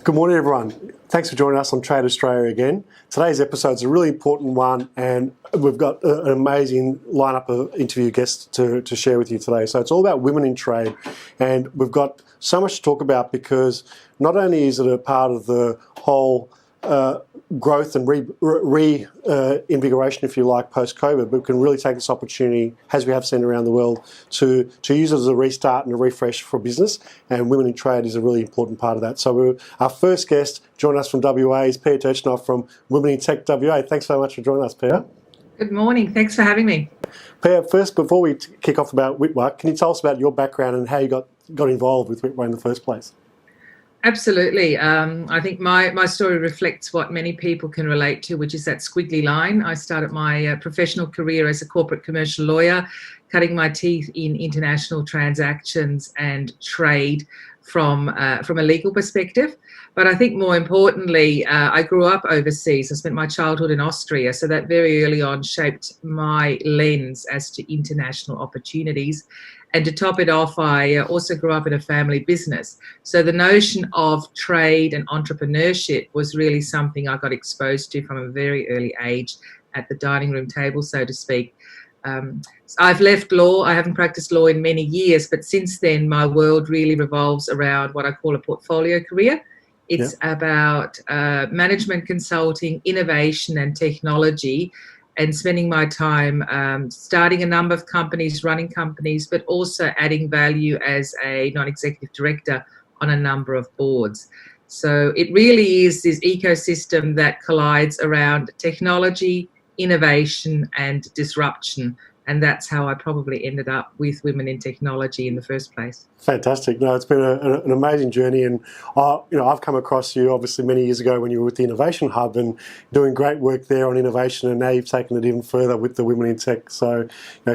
Good morning, everyone. Thanks for joining us on Trade Australia again. Today's episode is a really important one, and we've got an amazing lineup of interview guests to share with you today. So it's all about women in trade, and we've got so much to talk about because not only is it a part of the whole growth and reinvigoration, if you like, post-COVID, but we can really take this opportunity, as we have seen around the world, to use it as a restart and a refresh for business, and women in trade is a really important part of that. So our first guest joining us from WA is Pia Turcinov from Women in Tech WA. Thanks so much for joining us, Pia. Good morning. Thanks for having me. Pia, first, before we kick off about WiTWA, can you tell us about your background and how you got involved with WiTWA in the first place? Absolutely. I think my story reflects what many people can relate to, which is that squiggly line. I started my professional career as a corporate commercial lawyer, cutting my teeth in international transactions and trade from a legal perspective. But I think more importantly, I grew up overseas. I spent my childhood in Austria, so that very early on shaped my lens as to international opportunities. And to top it off, I also grew up in a family business. So the notion of trade and entrepreneurship was really something I got exposed to from a very early age at the dining room table, so to speak. I've left law. I haven't practiced law in many years, but since then, my world really revolves around what I call a portfolio career. It's about management consulting, innovation and technology, and spending my time starting a number of companies, running companies, but also adding value as a non-executive director on a number of boards. So it really is this ecosystem that collides around technology, innovation and disruption. And that's how I probably ended up with Women in Technology in the first place. Fantastic. No, it's been an amazing journey, and I've come across you obviously many years ago when you were with the Innovation Hub and doing great work there on innovation, and now you've taken it even further with the Women in Tech. So,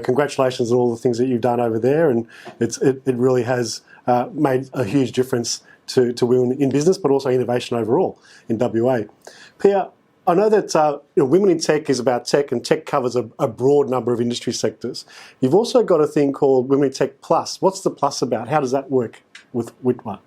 congratulations on all the things that you've done over there, and it really has made a huge difference to women in business, but also innovation overall in WA. Pia, I know that Women in Tech is about tech, and tech covers a broad number of industry sectors. You've also got a thing called Women in Tech Plus. What's the Plus about? How does that work with WiTWA?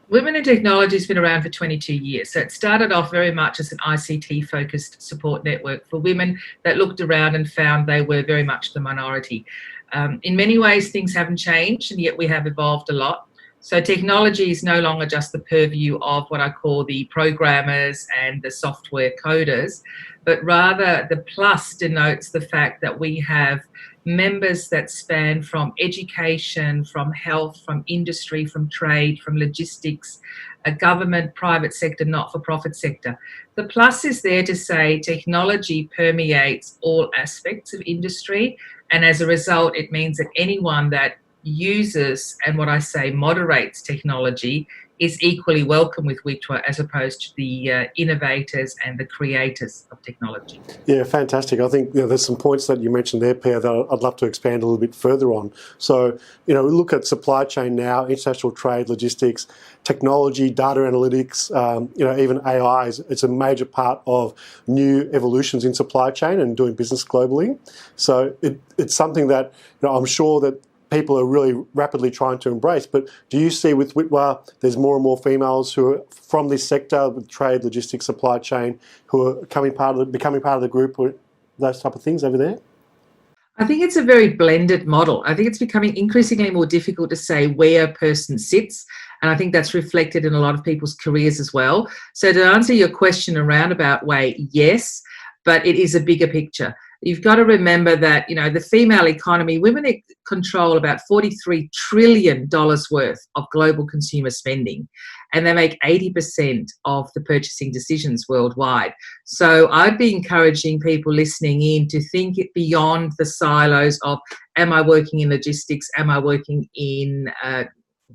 Women in Technology has been around for 22 years. So it started off very much as an ICT-focused support network for women that looked around and found they were very much the minority. In many ways, things haven't changed, and yet we have evolved a lot. So technology is no longer just the purview of what I call the programmers and the software coders, but rather the plus denotes the fact that we have members that span from education, from health, from industry, from trade, from logistics, a government, private sector, not-for-profit sector. The plus is there to say technology permeates all aspects of industry, and as a result, it means that anyone that uses and what I say moderates technology is equally welcome with WiTWA as opposed to the innovators and the creators of technology. Yeah, fantastic. I think there's some points that you mentioned there, Pia, that I'd love to expand a little bit further on. So, we look at supply chain now, international trade, logistics, technology, data analytics, even AI. It's a major part of new evolutions in supply chain and doing business globally. So it's something that I'm sure that people are really rapidly trying to embrace. But do you see with WiTWA, there's more and more females who are from this sector, with trade, logistics, supply chain, who are becoming part of the group, or those type of things over there? I think it's a very blended model. I think it's becoming increasingly more difficult to say where a person sits. And I think that's reflected in a lot of people's careers as well. So to answer your question in a roundabout way, yes, but it is a bigger picture. You've got to remember that, the female economy, women control about $43 trillion worth of global consumer spending, and they make 80% of the purchasing decisions worldwide. So I'd be encouraging people listening in to think it beyond the silos of, am I working in logistics? Am I working in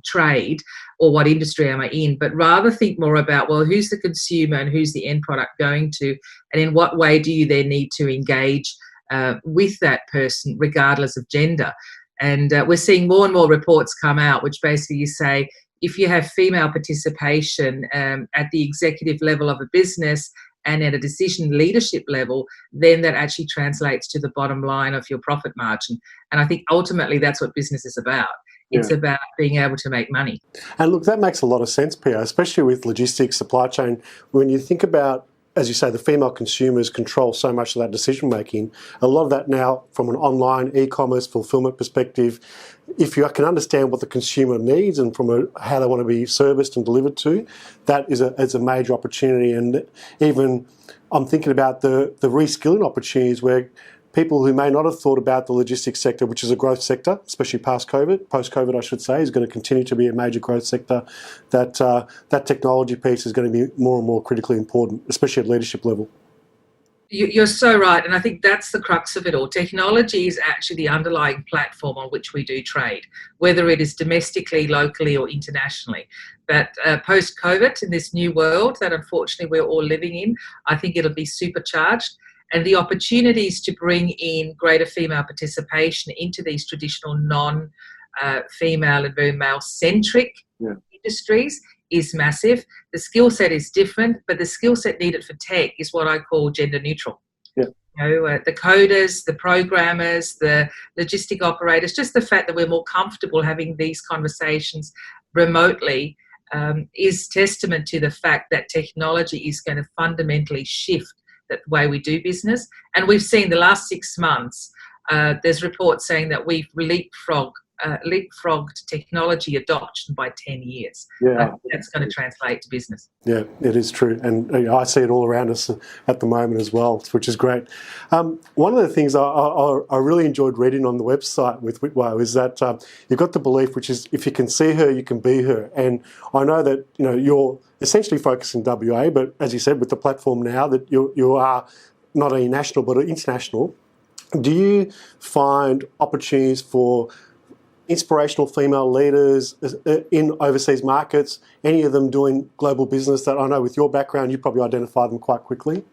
trade, or what industry am I in, but rather think more about, well, who's the consumer and who's the end product going to, and in what way do you then need to engage with that person regardless of gender. And we're seeing more and more reports come out which basically say if you have female participation at the executive level of a business and at a decision leadership level, then that actually translates to the bottom line of your profit margin. And I think ultimately that's what business is about. It's about being able to make money. And look, that makes a lot of sense, Pia, especially with logistics, supply chain. When you think about, as you say, the female consumers control so much of that decision making. A lot of that now, from an online e-commerce fulfillment perspective, if you can understand what the consumer needs and from how they want to be serviced and delivered to, that is a major opportunity. And even I'm thinking about the reskilling opportunities where people who may not have thought about the logistics sector, which is a growth sector, especially post-COVID, I should say, is going to continue to be a major growth sector, that technology piece is going to be more and more critically important, especially at leadership level. You're so right, and I think that's the crux of it all. Technology is actually the underlying platform on which we do trade, whether it is domestically, locally, or internationally. But post-COVID, in this new world that unfortunately we're all living in, I think it'll be supercharged. And the opportunities to bring in greater female participation into these traditional non-female and very male-centric industries is massive. The skill set is different, but the skill set needed for tech is what I call gender neutral. Yeah. The coders, the programmers, the logistic operators, just the fact that we're more comfortable having these conversations remotely is testament to the fact that technology is going to fundamentally shift the way we do business. And we've seen the last 6 months, there's reports saying that we've leapfrogged technology adoption by 10 years. I think that's going to translate to business. Yeah, it is true. And I see it all around us at the moment as well, which is great. One of the things I really enjoyed reading on the website with WiTWA is that you've got the belief, which is if you can see her, you can be her. And I know that you're essentially focused in WA, but as you said, with the platform now that you are not only national but international, do you find opportunities for inspirational female leaders in overseas markets, any of them doing global business that I know with your background, you probably identify them quite quickly?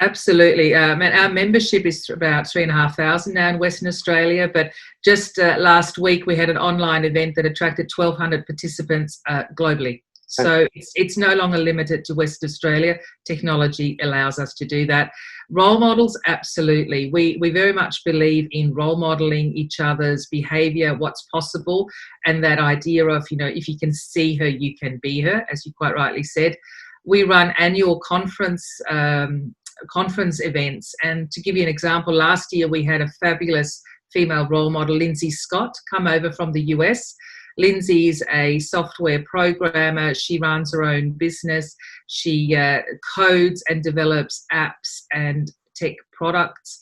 Absolutely. Our membership is about 3,500 now in Western Australia, but just last week we had an online event that attracted 1,200 participants globally. So it's no longer limited to Western Australia. Technology allows us to do that. Role models, absolutely. We very much believe in role modelling each other's behaviour, what's possible, and that idea of, if you can see her, you can be her, as you quite rightly said. We run annual conference events, and to give you an example, last year we had a fabulous female role model, Lindsay Scott, come over from the US. Lindsay is a software programmer. She runs her own business. She codes and develops apps and tech products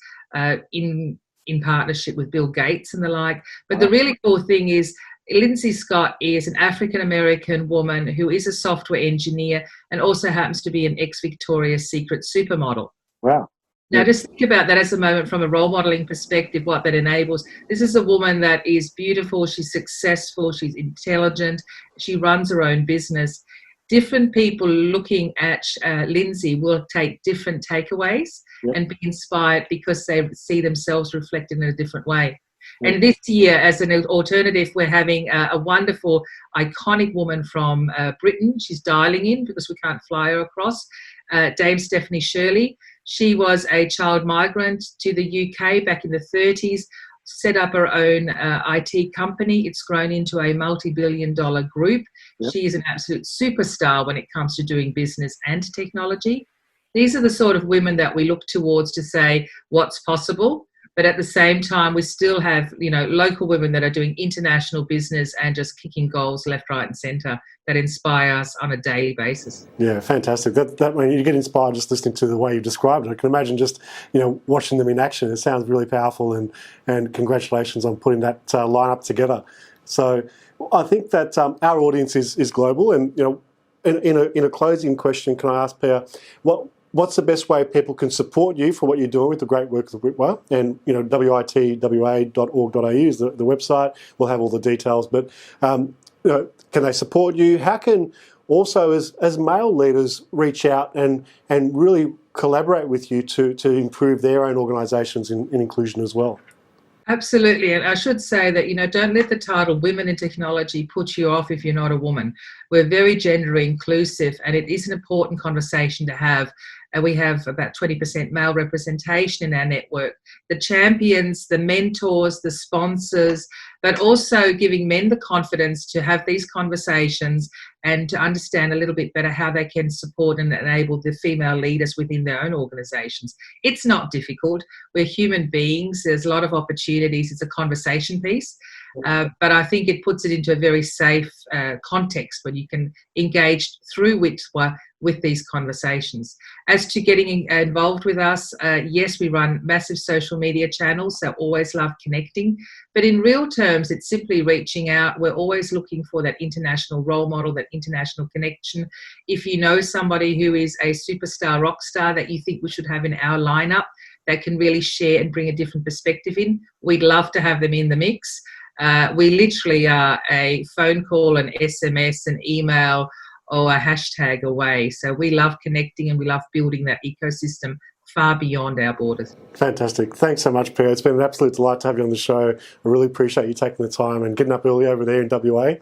in partnership with Bill Gates and the like. But the really cool thing is Lindsay Scott is an African-American woman who is a software engineer and also happens to be an ex-Victoria's Secret supermodel. Wow. Now, just think about that as a moment from a role modelling perspective, what that enables. This is a woman that is beautiful, she's successful, she's intelligent, she runs her own business. Different people looking at Lindsay will take different takeaways and be inspired because they see themselves reflected in a different way. And this year, as an alternative, we're having a wonderful, iconic woman from Britain. She's dialing in because we can't fly her across, Dame Stephanie Shirley. She was a child migrant to the UK back in the 30s, set up her own IT company. It's grown into a multi-billion-dollar group. Yep. She is an absolute superstar when it comes to doing business and technology. These are the sort of women that we look towards to say what's possible. But at the same time, we still have, local women that are doing international business and just kicking goals left, right, and centre that inspire us on a daily basis. Yeah, fantastic. That when you get inspired just listening to the way you described it, I can imagine just watching them in action. It sounds really powerful, and congratulations on putting that lineup together. So I think that our audience is global, and in a closing question, can I ask Pia, what's the best way people can support you for what you're doing with the great work of WiTWA? And, witwa.org.au is the website. We'll have all the details. But, can they support you? How can also, as male leaders, reach out and really collaborate with you to improve their own organisations in inclusion as well? Absolutely. And I should say that, don't let the title Women in Technology put you off if you're not a woman. We're very gender inclusive, and it is an important conversation to have. and we have about 20% male representation in our network. The champions, the mentors, the sponsors, but also giving men the confidence to have these conversations and to understand a little bit better how they can support and enable the female leaders within their own organisations. It's not difficult. We're human beings. There's a lot of opportunities. It's a conversation piece. But I think it puts it into a very safe context when you can engage through WiTWA with these conversations. As to getting involved with us, yes, we run massive social media channels, so always love connecting. But in real terms, it's simply reaching out. We're always looking for that international role model, that international connection. If you know somebody who is a superstar rock star that you think we should have in our lineup that can really share and bring a different perspective in, we'd love to have them in the mix. We literally are a phone call, an SMS, an email, or a hashtag away. So we love connecting and we love building that ecosystem far beyond our borders. Fantastic. Thanks so much, Pia. It's been an absolute delight to have you on the show. I really appreciate you taking the time and getting up early over there in WA.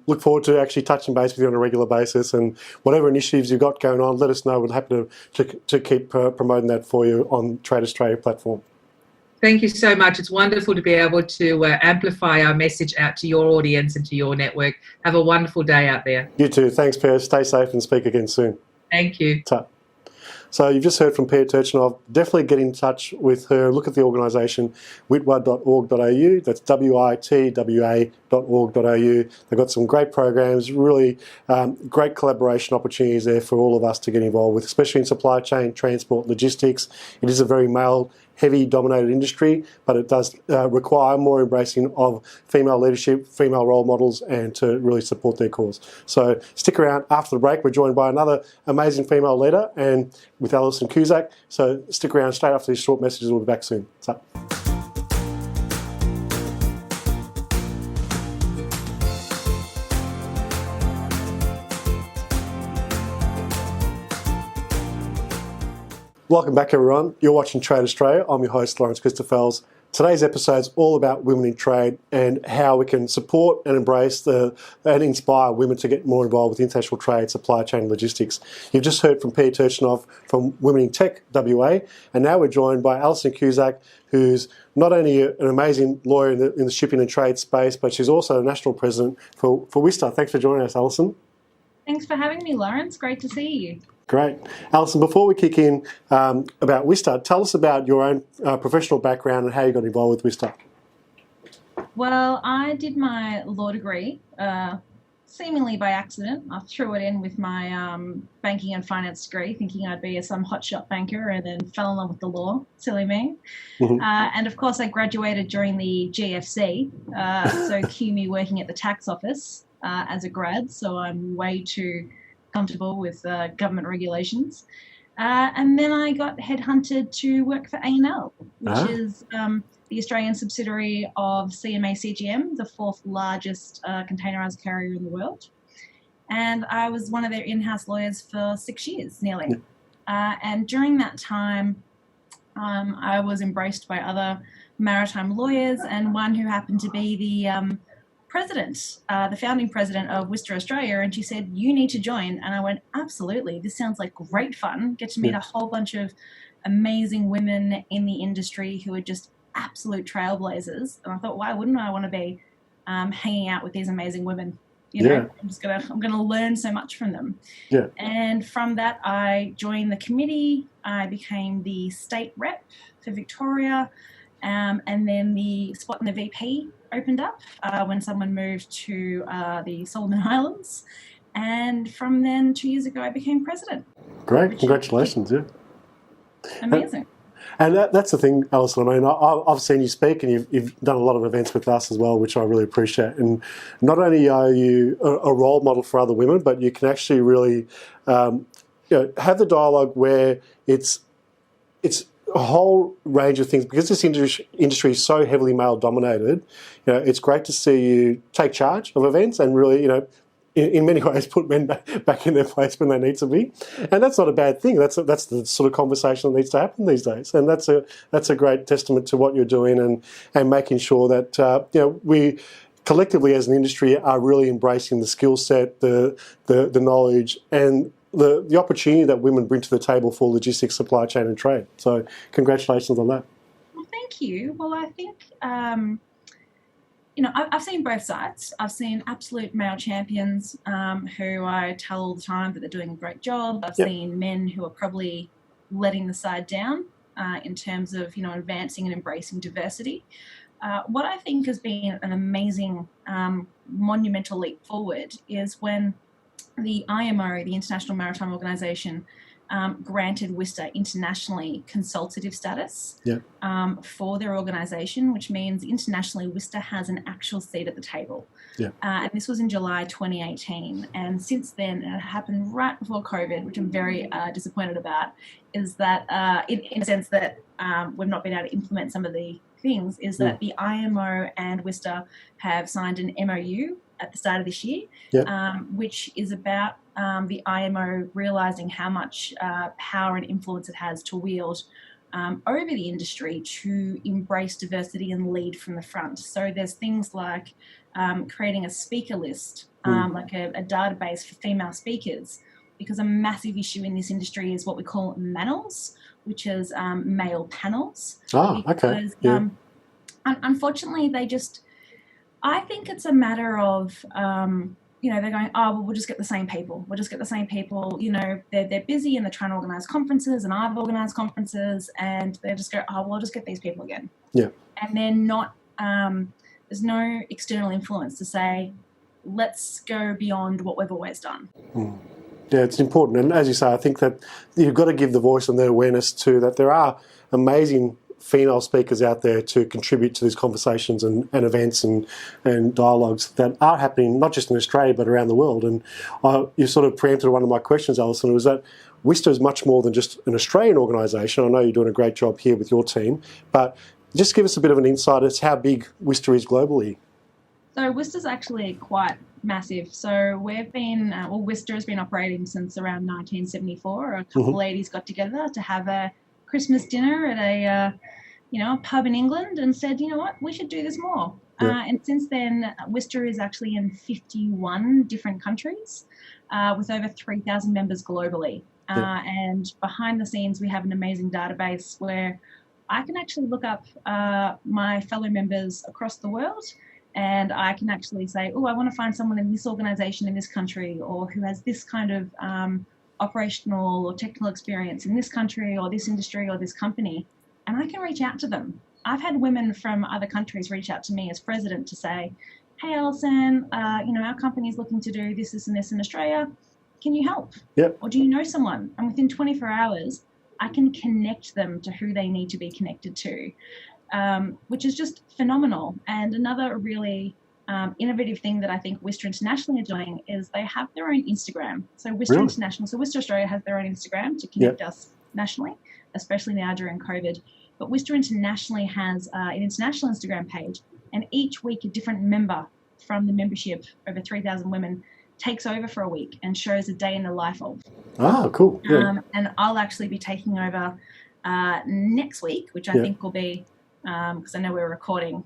Look forward to actually touching base with you on a regular basis, and whatever initiatives you've got going on, let us know. We're happy to keep promoting that for you on Trade Australia platform. Thank you so much. It's wonderful to be able to amplify our message out to your audience and to your network. Have a wonderful day out there. You too. Thanks, Pia. Stay safe and speak again soon. Thank you. So you've just heard from Pia Turcinov. Definitely get in touch with her. Look at the organisation, WiTWA.org.au. That's WITWA.org.au. They've got some great programs, really great collaboration opportunities there for all of us to get involved with, especially in supply chain, transport, logistics. It is a very male-heavy dominated industry, but it does require more embracing of female leadership, female role models, and to really support their cause. So stick around. After the break, we're joined by another amazing female leader, and with Alison Cusack. So stick around. Straight after these short messages, we'll be back soon. What's up? Welcome back, everyone. You're watching Trade Australia. I'm your host, Lawrence Christophels. Today's episode is all about women in trade and how we can support and embrace and inspire women to get more involved with international trade, supply chain, logistics. You've just heard from Pia Turcinov from Women in Tech WA, and now we're joined by Alison Cusack, who's not only an amazing lawyer in the shipping and trade space, but she's also the national president for WISTA. Thanks for joining us, Alison. Thanks for having me, Lawrence. Great to see you. Great. Alison, before we kick in about WISTA, tell us about your own professional background and how you got involved with WISTA. Well, I did my law degree seemingly by accident. I threw it in with my banking and finance degree, thinking I'd be some hotshot banker, and then fell in love with the law. Silly me. Mm-hmm. And of course, I graduated during the GFC, so cue me working at the tax office as a grad, so I'm way too comfortable with government regulations. And then I got headhunted to work for A&L, which is the Australian subsidiary of CMA CGM, the fourth largest containerised carrier in the world. And I was one of their in-house lawyers for 6 years, nearly. And during that time, I was embraced by other maritime lawyers, and one who happened to be the the founding president of WISTA Australia, and she said, "You need to join." And I went, "Absolutely, this sounds like great fun. Get to meet a whole bunch of amazing women in the industry who are just absolute trailblazers." And I thought, why wouldn't I want to be hanging out with these amazing women? You know, I'm gonna learn so much from them. Yeah. And from that, I joined the committee. I became the state rep for Victoria. And then the spot in the VP opened up when someone moved to the Solomon Islands. And from then, 2 years ago, I became president. Great. Congratulations. Yeah. Amazing. And that's the thing, Alison. I mean, I've seen you speak, and you've done a lot of events with us as well, which I really appreciate. And not only are you a role model for other women, but you can actually really have the dialogue where it's a whole range of things, because this industry is so heavily male dominated. It's great to see you take charge of events and really, in many ways put men back in their place when they need to be. And that's not a bad thing. That's the sort of conversation that needs to happen these days. And that's a great testament to what you're doing and making sure that we collectively as an industry are really embracing the skill set, the knowledge, and the opportunity that women bring to the table for logistics, supply chain and trade. So congratulations on that. Well, thank you. Well, I think, I've seen both sides. I've seen absolute male champions who I tell all the time that they're doing a great job. I've seen men who are probably letting the side down in terms of, advancing and embracing diversity. What I think has been an amazing monumental leap forward is when the IMO, the International Maritime Organization, granted WISTA internationally consultative status for their organisation, which means internationally WISTA has an actual seat at the table. And this was in July 2018. And since then, it happened right before COVID, which I'm very disappointed about, is that in a sense that we've not been able to implement some of the things, is that the IMO and WISTA have signed an MOU at the start of this year, which is about the IMO realising how much power and influence it has to wield over the industry to embrace diversity and lead from the front. So there's things like creating a speaker list, like a database for female speakers, because a massive issue in this industry is what we call manels, which is male panels. Because, unfortunately, I think it's a matter of, they're going, we'll just get the same people. We'll just get the same people. They're busy and they're trying to organise conferences, and I've organised conferences, and they just go, we'll just get these people again. And they're not, there's no external influence to say, let's go beyond what we've always done. Yeah, it's important. And as you say, I think that you've got to give the voice and the awareness to that there are amazing female speakers out there to contribute to these conversations and events and dialogues that are happening not just in Australia but around the world. And you sort of preempted one of my questions, Alison, was that WISTA is much more than just an Australian organisation. I know you're doing a great job here with your team, but just give us a bit of an insight as to how big WISTA is globally. So WISTA is actually quite massive. So we've been, WISTA has been operating since around 1974. A couple of ladies got together to have a Christmas dinner at a pub in England and said, you know what, we should do this more. And since then, WISTA is actually in 51 different countries with over 3,000 members globally. And behind the scenes, we have an amazing database where I can actually look up my fellow members across the world, and I can actually say, I want to find someone in this organisation in this country, or who has this kind of operational or technical experience in this country or this industry or this company, and I can reach out to them. I've had women from other countries reach out to me as president to say, hey, Alison, our company's looking to do this and this in Australia. Can you help? Or do you know someone? And within 24 hours, I can connect them to who they need to be connected to, which is just phenomenal. And another really innovative thing that I think WISTA Internationally are doing is they have their own Instagram. So WISTA International, so WISTA Australia has their own Instagram to connect us nationally, especially now during COVID. But WISTA Internationally has an international Instagram page, and each week a different member from the membership, over 3,000 women, takes over for a week and shows a day in the life of. Cool. And I'll actually be taking over next week, which I think will be, because I know we're recording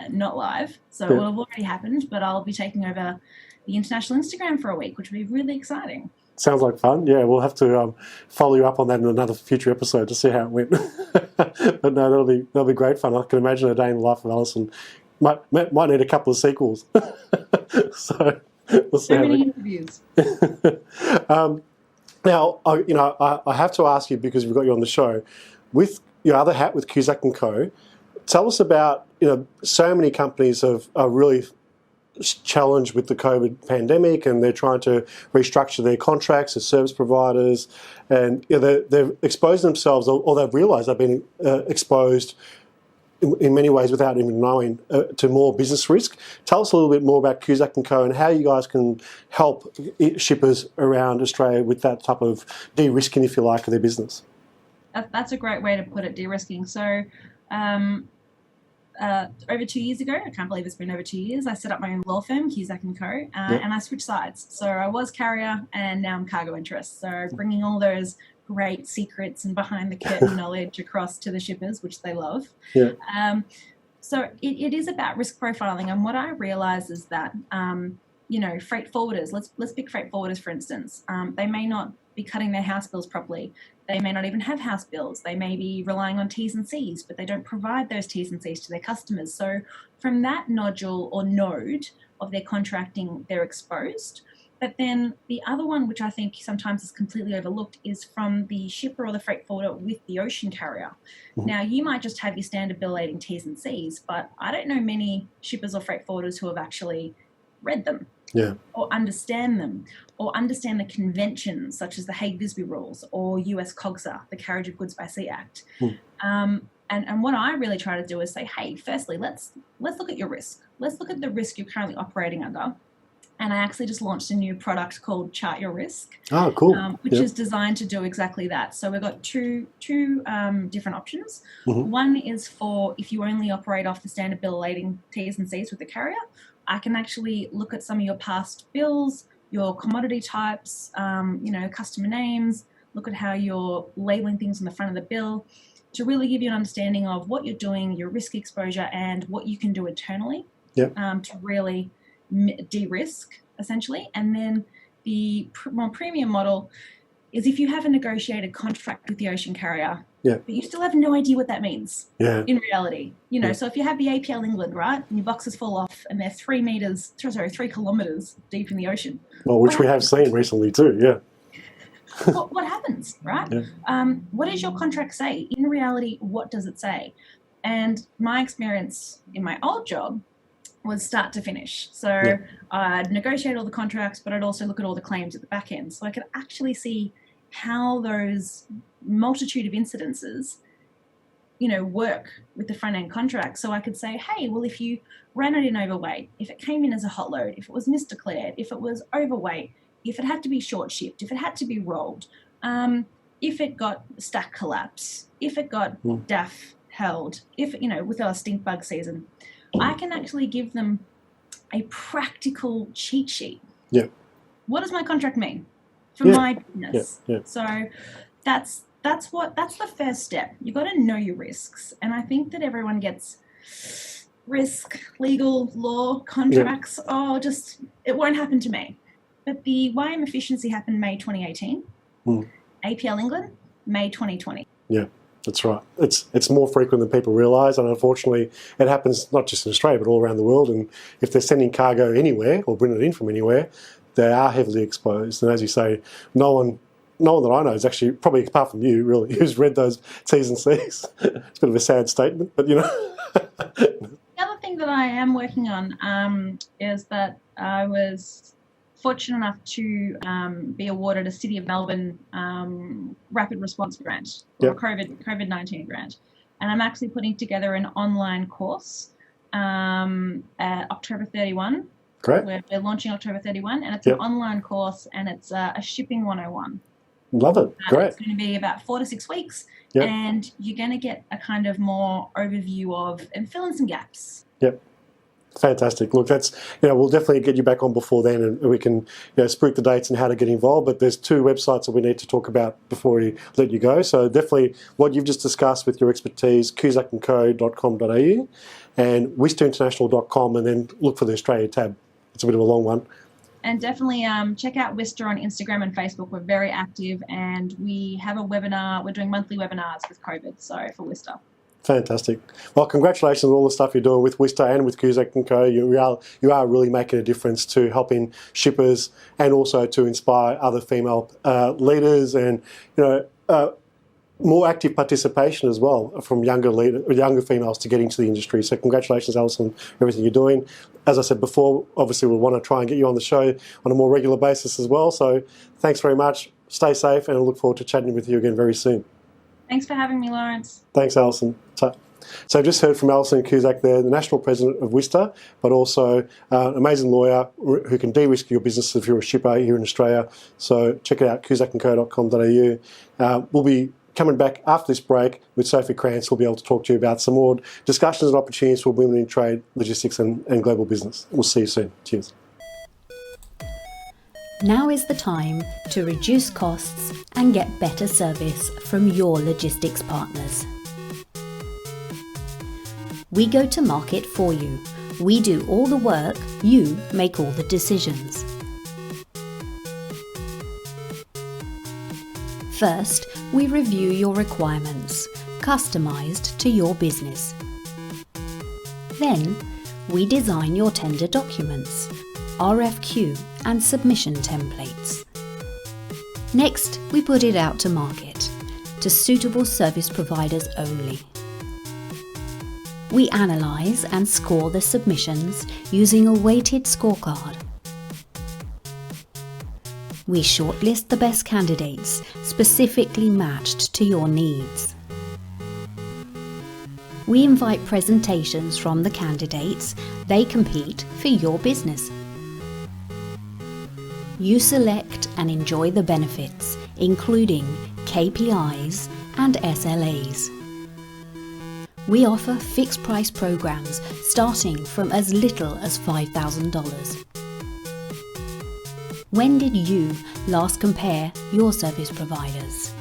not live, so it will have already happened, but But I'll be taking over the international Instagram for a week, which will be really exciting. Sounds like fun. Yeah, we'll have to follow you up on that in another future episode to see how it went. But no, that'll be great fun. I can imagine a day in the life of Alison. Might need a couple of sequels. So we'll see. So many interviews. Now, I have to ask you, because we've got you on the show, with your other hat with Cusack Co. Tell us about, so many companies are really challenged with the COVID pandemic, and they're trying to restructure their contracts as service providers, and they've exposed themselves, or they've realised they've been exposed in many ways without even knowing to more business risk. Tell us a little bit more about Cusack Co. and how you guys can help shippers around Australia with that type of de-risking, if you like, of their business. That's a great way to put it, de-risking. So over 2 years ago, I can't believe it's been over 2 years, I set up my own law firm, Cusack Co, and I switched sides. So I was carrier and now I'm cargo interest. So bringing all those great secrets and behind the curtain knowledge across to the shippers, which they love. So it is about risk profiling. And what I realize is that freight forwarders. Let's pick freight forwarders, for instance. They may not be cutting their house bills properly. They may not even have house bills. They may be relying on T's and C's, but they don't provide those T's and C's to their customers. So from that nodule or node of their contracting, they're exposed. But then the other one, which I think sometimes is completely overlooked, is from the shipper or the freight forwarder with the ocean carrier. Mm-hmm. Now, you might just have your standard bill rating T's and C's, but I don't know many shippers or freight forwarders who have actually read them. Yeah. Or understand them, or understand the conventions such as the Hague-Visby rules or US COGSA, the Carriage of Goods by Sea Act. And what I really try to do is say, hey, firstly, let's look at your risk. Let's look at the risk you're currently operating under. And I actually just launched a new product called Chart Your Risk. Oh, cool. Which is designed to do exactly that. So we've got two different options. Mm-hmm. One is for if you only operate off the standard bill rating T's and C's with the carrier. I can actually look at some of your past bills, your commodity types, customer names, look at how you're labeling things on the front of the bill to really give you an understanding of what you're doing, your risk exposure, and what you can do internally to really de-risk, essentially. And then the more premium model is if you have a negotiated contract with the ocean carrier, but you still have no idea what that means in reality. So if you have the APL England, right, and your boxes fall off and they're 3 kilometres deep in the ocean. Well, which we have seen recently too, what happens, right? What does your contract say? In reality, what does it say? And my experience in my old job was start to finish. So I'd negotiate all the contracts, but I'd also look at all the claims at the back end. So I could actually see how those multitude of incidences, work with the front end contract. So I could say, hey, well, if you ran it in overweight, if it came in as a hot load, if it was misdeclared, if it was overweight, if it had to be short shipped, if it had to be rolled, if it got stack collapse, if it got DAF held, if, with our stink bug season, I can actually give them a practical cheat sheet. Yeah. What does my contract mean for my business? So that's the first step. You've got to know your risks. And I think that everyone gets risk, legal, law, contracts. It won't happen to me. But the YM efficiency happened May 2018. APL England, May 2020. Yeah. That's right. It's more frequent than people realise, and unfortunately it happens not just in Australia but all around the world. And if they're sending cargo anywhere or bringing it in from anywhere, they are heavily exposed. And as you say, no one that I know is actually, probably apart from you really, who's read those T's and C's. It's a bit of a sad statement, but The other thing that I am working on is that I was fortunate enough to be awarded a City of Melbourne rapid response grant, or COVID-19 grant. And I'm actually putting together an online course at October 31. Great. We're launching October 31, and it's an online course, and it's a shipping 101. Love it. Great. It's going to be about 4 to 6 weeks, and you're going to get a kind of more overview of and fill in some gaps. Yep. Fantastic. Look, that's, we'll definitely get you back on before then, and we can, spook the dates and how to get involved. But there's 2 websites that we need to talk about before we let you go. So definitely what you've just discussed with your expertise, cusackco.com.au and WISTAinternational.com, and then look for the Australia tab. It's a bit of a long one. And definitely check out WISTA on Instagram and Facebook. We're very active, and we have a webinar. We're doing monthly webinars with COVID, so for WISTA. Fantastic. Well, congratulations on all the stuff you're doing with WISTA and with Cusack Co. You are really making a difference to helping shippers and also to inspire other female leaders and more active participation as well from younger females to get into the industry. So congratulations, Alison, on everything you're doing. As I said before, obviously we'll want to try and get you on the show on a more regular basis as well. So thanks very much. Stay safe, and I look forward to chatting with you again very soon. Thanks for having me, Lawrence. Thanks, Alison. So I've just heard from Alison Cusack there, the National President of WISTA, but also an amazing lawyer who can de-risk your business if you're a shipper here in Australia. So check it out, cusackco.com.au. We'll be coming back after this break with Sophie Krantz. We'll be able to talk to you about some more discussions and opportunities for women in trade, logistics and global business. We'll see you soon. Cheers. Now is the time to reduce costs and get better service from your logistics partners. We go to market for you, We do all the work, you make all the decisions. First, we review your requirements, customized to your business. Then, we design your tender documents, RFQ and submission templates. Next, we put it out to market, to suitable service providers only. We analyse and score the submissions using a weighted scorecard. We shortlist the best candidates specifically matched to your needs. We invite presentations from the candidates. They compete for your business. You select and enjoy the benefits, including KPIs and SLAs. We offer fixed price programs starting from as little as $5,000. When did you last compare your service providers?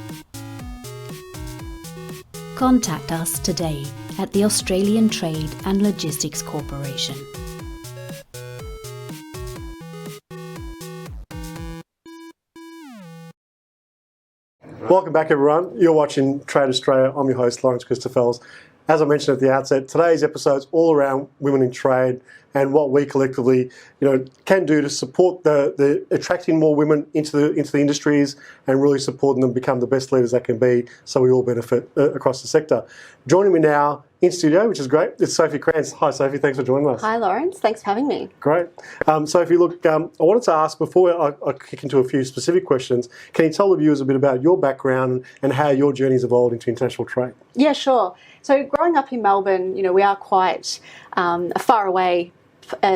Contact us today at the Australian Trade and Logistics Corporation. Welcome back, everyone. You're watching Trade Australia. I'm your host, Lawrence Christophels. As I mentioned at the outset, today's episode is all around women in trade and what we collectively, can do to support the attracting more women into the industries and really supporting them become the best leaders they can be, so we all benefit across the sector. Joining me now in studio, which is great, it's Sophie Krantz. Hi, Sophie. Thanks for joining us. Hi, Lawrence. Thanks for having me. Great. Sophie, look, I wanted to ask, before I kick into a few specific questions, can you tell the viewers a bit about your background and how your journey's evolved into international trade? Yeah, sure. So growing up in Melbourne, we are quite a far away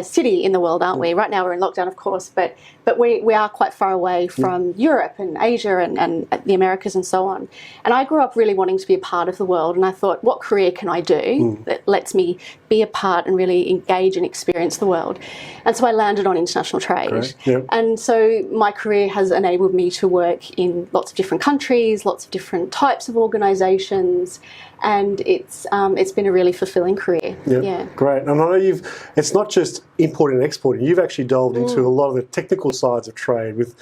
city in the world, aren't we? Right now we're in lockdown, of course, but we are quite far away from Europe and Asia and the Americas and so on. And I grew up really wanting to be a part of the world, and I thought, what career can I do that lets me be a part and really engage and experience the world? And so I landed on international trade. Great. Yep. And so my career has enabled me to work in lots of different countries, lots of different types of organisations, and it's been a really fulfilling career. Yep. Yeah. Great. And I know it's not just importing and exporting. You've actually delved into a lot of the technical sides of trade with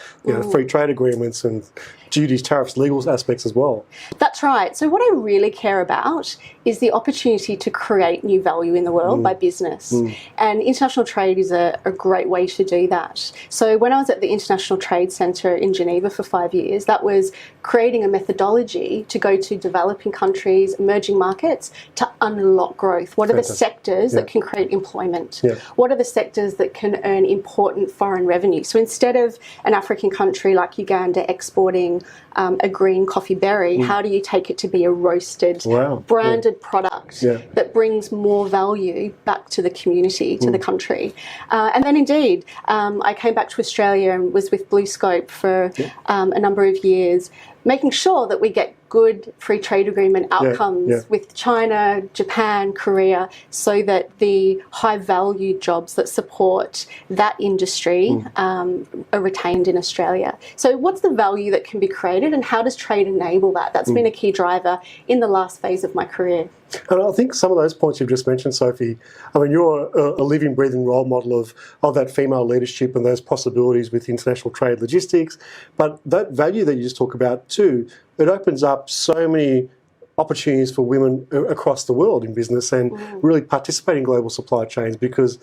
free trade agreements and duties, tariffs, legal aspects as well. That's right. So what I really care about is the opportunity to create new value in the world by business. And international trade is a great way to do that. So when I was at the International Trade Centre in Geneva for 5 years, that was creating a methodology to go to developing countries, emerging markets, to unlock growth. What are the sectors that can create employment? What are the sectors that can earn important foreign revenue? So instead of an African country like Uganda exporting a green coffee berry, how do you take it to be a roasted, branded product that brings more value back to the community, to the country? And then indeed, I came back to Australia and was with BlueScope for a number of years, making sure that we get good free trade agreement outcomes with China, Japan, Korea, so that the high value jobs that support that industry are retained in Australia. So what's the value that can be created, and how does trade enable that? That's been a key driver in the last phase of my career. And I think some of those points you've just mentioned, Sophie, I mean, you're a living, breathing role model of that female leadership and those possibilities with international trade logistics. But that value that you just talk about too, it opens up so many opportunities for women across the world in business and really participate in global supply chains, because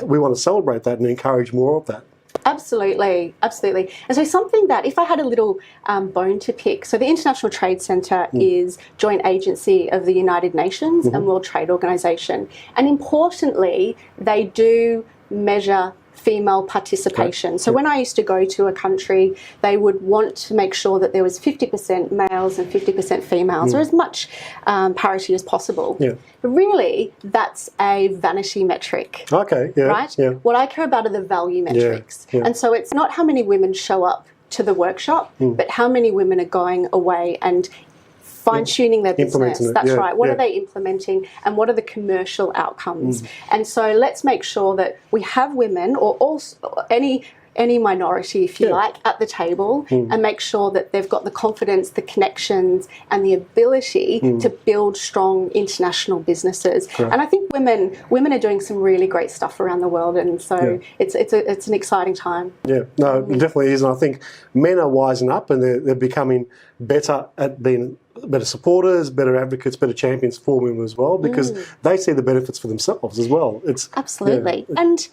we want to celebrate that and encourage more of that. Absolutely, absolutely. And so something that, if I had a little bone to pick, so the International Trade Centre is joint agency of the United Nations and World Trade Organization. And importantly, they do measure female participation. So when I used to go to a country, they would want to make sure that there was 50% males and 50% females, or as much parity as possible. But really, that's a vanity metric. Right? What I care about are the value metrics. And so it's not how many women show up to the workshop, but how many women are going away and fine-tuning their business. That's right. What are they implementing, and what are the commercial outcomes? And so let's make sure that we have women, or also any any minority, if you like, at the table and make sure that they've got the confidence, the connections and the ability to build strong international businesses. And I think women are doing some really great stuff around the world, and so it's an exciting time. Yeah, no, it definitely is. And I think men are wising up and they're becoming better at being better supporters, better advocates, better champions for women as well, because they see the benefits for themselves as well. It's absolutely. Yeah. And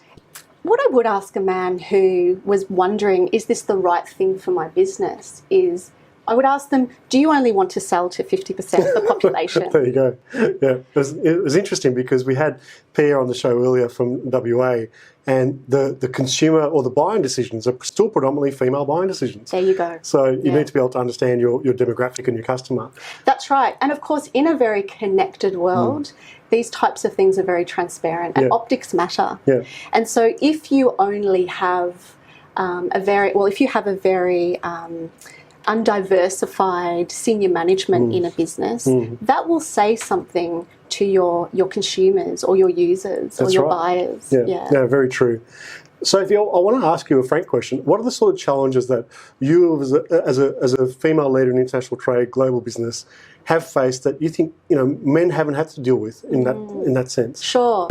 what I would ask a man who was wondering, is this the right thing for my business, is I would ask them, do you only want to sell to 50% of the population? There you go. Yeah, it was interesting because we had Pia on the show earlier from WA, and the consumer or the buying decisions are still predominantly female buying decisions. There you go. So you need to be able to understand your demographic and your customer. That's right. And of course, in a very connected world, these types of things are very transparent, and optics matter. Yeah. And so if you only have a very undiversified senior management in a business, that will say something to your consumers or your users or your buyers. Yeah, very true. Sophie, I want to ask you a frank question. What are the sort of challenges that you, as a female leader in international trade, global business, have faced that you think men haven't had to deal with in that sense? Sure.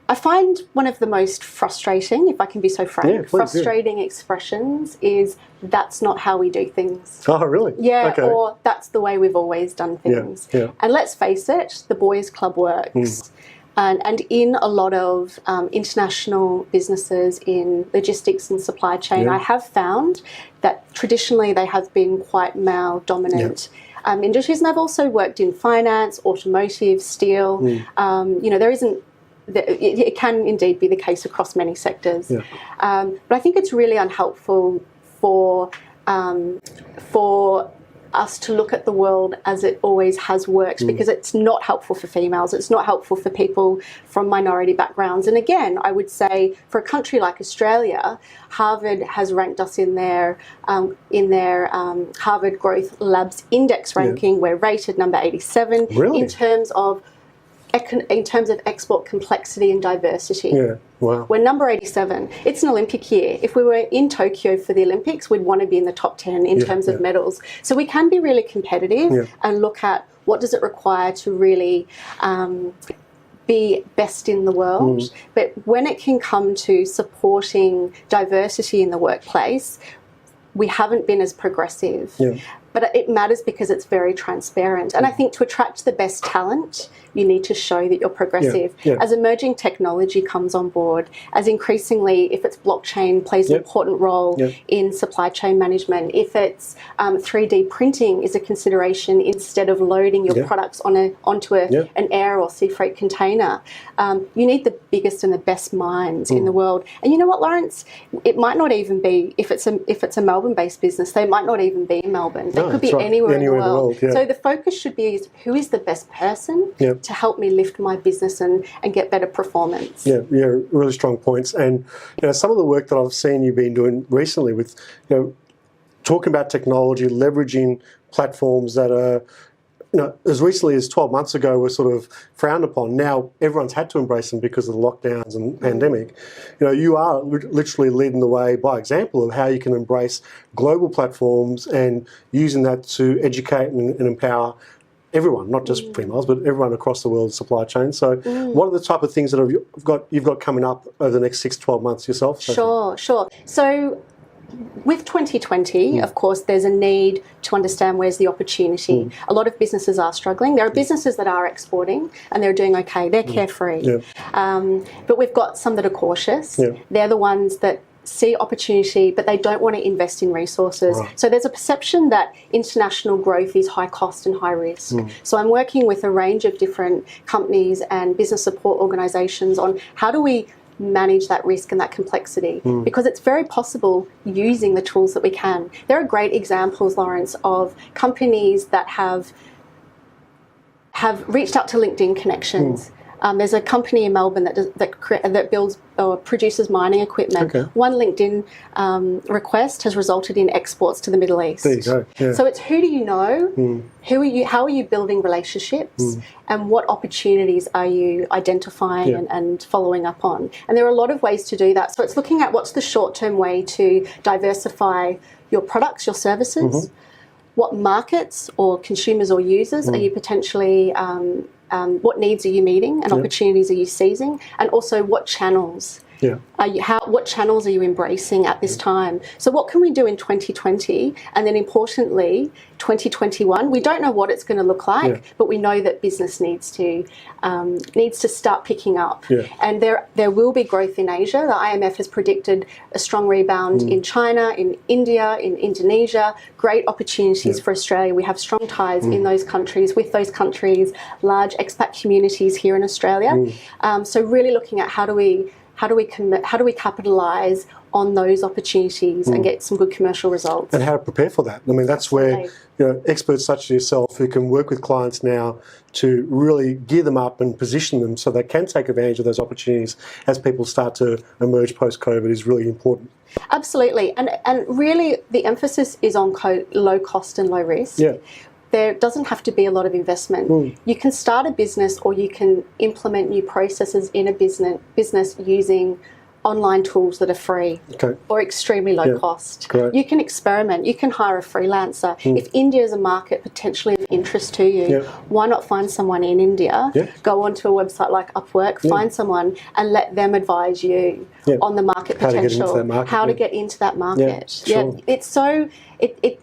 I find one of the most frustrating, if I can be so frank, frustrating expressions is, that's not how we do things. Oh, really? Yeah, okay. Or that's the way we've always done things. Yeah. And let's face it, the boys' club works. And in a lot of international businesses in logistics and supply chain, I have found that traditionally they have been quite male-dominant industries. And I've also worked in finance, automotive, steel. There isn't... It can indeed be the case across many sectors, but I think it's really unhelpful for us to look at the world as it always has worked, because it's not helpful for females. It's not helpful for people from minority backgrounds. And again, I would say for a country like Australia, Harvard has ranked us in their Harvard Growth Labs Index ranking. We're rated number 87 in terms of export complexity and diversity. Yeah, wow. We're number 87. It's an Olympic year. If we were in Tokyo for the Olympics, we'd want to be in the top 10 in terms of medals. So we can be really competitive and look at what does it require to really be best in the world. But when it can come to supporting diversity in the workplace, we haven't been as progressive. But it matters because it's very transparent. And I think to attract the best talent, you need to show that you're progressive. As emerging technology comes on board, as increasingly, if it's blockchain plays an important role in supply chain management, if it's 3D printing is a consideration instead of loading your products onto an air or sea freight container, you need the biggest and the best minds in the world. And you know what, Lawrence? It might not even be, if it's a Melbourne-based business, they might not even be in Melbourne. They could be anywhere in the world. So the focus should be who is the best person to help me lift my business and get better performance. Yeah, really strong points. And some of the work that I've seen you've been doing recently with talking about technology, leveraging platforms that are as recently as 12 months ago were sort of frowned upon. Now everyone's had to embrace them because of the lockdowns and pandemic. You are literally leading the way by example of how you can embrace global platforms and using that to educate and empower everyone, not just females, but everyone across the world supply chain. So what are the type of things that you've got coming up over the next 6 to 12 months yourself? Sure. So with 2020, of course, there's a need to understand where's the opportunity. A lot of businesses are struggling. There are businesses that are exporting and they're doing okay. They're carefree. But we've got some that are cautious. They're the ones that see opportunity, but they don't want to invest in resources. So there's a perception that international growth is high cost and high risk. So I'm working with a range of different companies and business support organisations on how do we manage that risk and that complexity, because it's very possible using the tools that we can. There are great examples, Lawrence, of companies that have reached out to LinkedIn connections There's a company in Melbourne that builds or produces mining equipment. Okay. One LinkedIn request has resulted in exports to the Middle East. There you go. Yeah. So it's who do you know? Who are you? How are you building relationships? And what opportunities are you identifying and following up on? And there are a lot of ways to do that. So it's looking at what's the short-term way to diversify your products, your services. What markets or consumers or users are you potentially, what needs are you meeting and opportunities are you seizing? And also what channels what channels are you embracing at this time? So what can we do in 2020? And then importantly, 2021, we don't know what it's going to look like, but we know that business needs to start picking up. And there will be growth in Asia. The IMF has predicted a strong rebound in China, in India, in Indonesia. Great opportunities for Australia. We have strong ties in those countries, with those countries, large expat communities here in Australia. So really looking at how do we capitalise on those opportunities and get some good commercial results. And how to prepare for that. I mean, that's where experts such as yourself who can work with clients now to really gear them up and position them so they can take advantage of those opportunities as people start to emerge post-COVID is really important. Absolutely. And really the emphasis is on low cost and low risk. There doesn't have to be a lot of investment. You can start a business or you can implement new processes in a business using online tools that are free or extremely low cost. You can experiment. You can hire a freelancer. If India is a market potentially of interest to you, why not find someone in India, go onto a website like Upwork, find someone and let them advise you on the market potential, how to get into that market. It's so...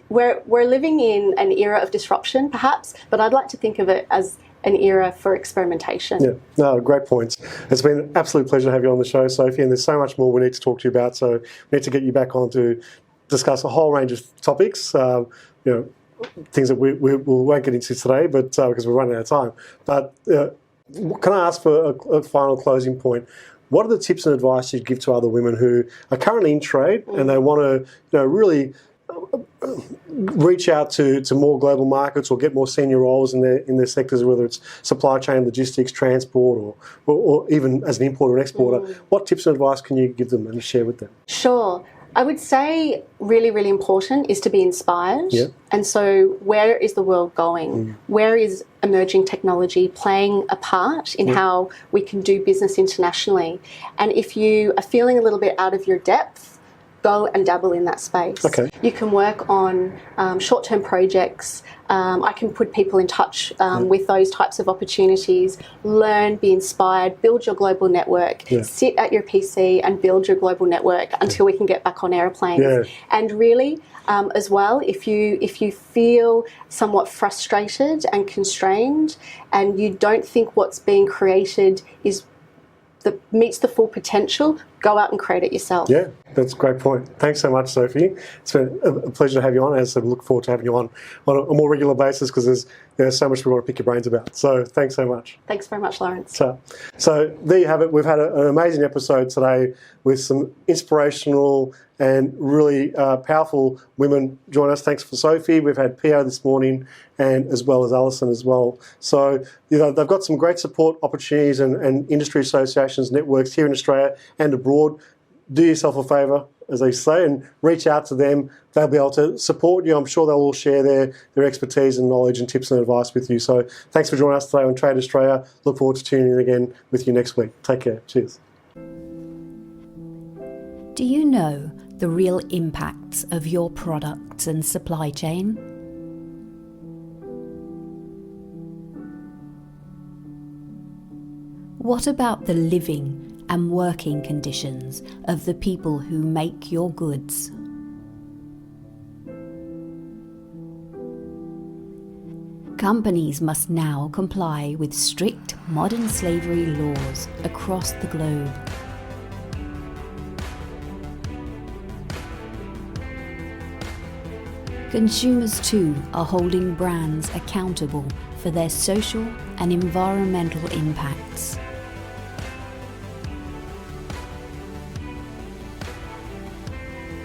We're living in an era of disruption, perhaps, but I'd like to think of it as an era for experimentation. Great points. It's been an absolute pleasure to have you on the show, Sophie, and there's so much more we need to talk to you about, so we need to get you back on to discuss a whole range of topics, things that we won't get into today, but because we're running out of time. But can I ask for a final closing point? What are the tips and advice you'd give to other women who are currently in trade and they want to really reach out to more global markets or get more senior roles in their sectors, whether it's supply chain, logistics, transport, or even as an importer and exporter? What tips and advice can you give them and share with them? Sure. I would say really, really important is to be inspired. And so where is the world going? Where is emerging technology playing a part in how we can do business internationally? And if you are feeling a little bit out of your depth, go and dabble in that space. You can work on short-term projects. I can put people in touch with those types of opportunities. Learn, be inspired, build your global network. Sit at your PC and build your global network until we can get back on airplanes. And really, as well, if you feel somewhat frustrated and constrained and you don't think what's being created meets the full potential, go out and create it yourself. That's a great point. Thanks so much, Sophie. It's been a pleasure to have you on. As I look forward to having you on a more regular basis because there's so much we want to pick your brains about. So thanks so much. Thanks very much, Lawrence. So there you have it. We've had an amazing episode today with some inspirational and really powerful women join us. Thanks for Sophie. We've had Pia this morning and as well as Alison as well. So they've got some great support opportunities and industry associations, networks here in Australia and abroad. Do yourself a favour, as they say, and reach out to them. They'll be able to support you. I'm sure they'll all share their expertise and knowledge and tips and advice with you. So thanks for joining us today on Trade Australia. Look forward to tuning in again with you next week. Take care. Cheers. Do you know the real impacts of your products and supply chain? What about the living and working conditions of the people who make your goods? Companies must now comply with strict modern slavery laws across the globe. Consumers too are holding brands accountable for their social and environmental impacts.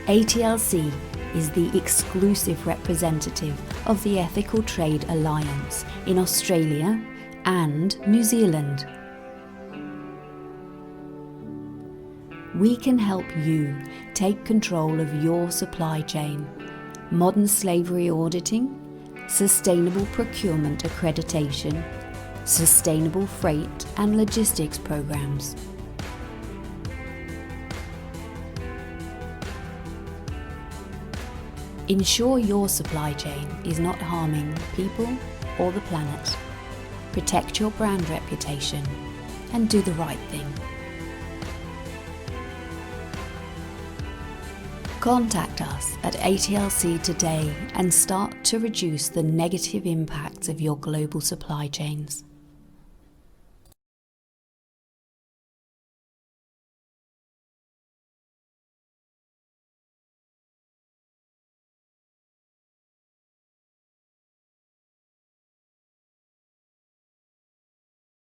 ATLC is the exclusive representative of the Ethical Trade Alliance in Australia and New Zealand. we can help you take control of your supply chain, modern slavery auditing, sustainable procurement accreditation, sustainable freight and logistics programs. Ensure your supply chain is not harming people or the planet. Protect your brand reputation and do the right thing. Contact us at ATLC today and start to reduce the negative impacts of your global supply chains.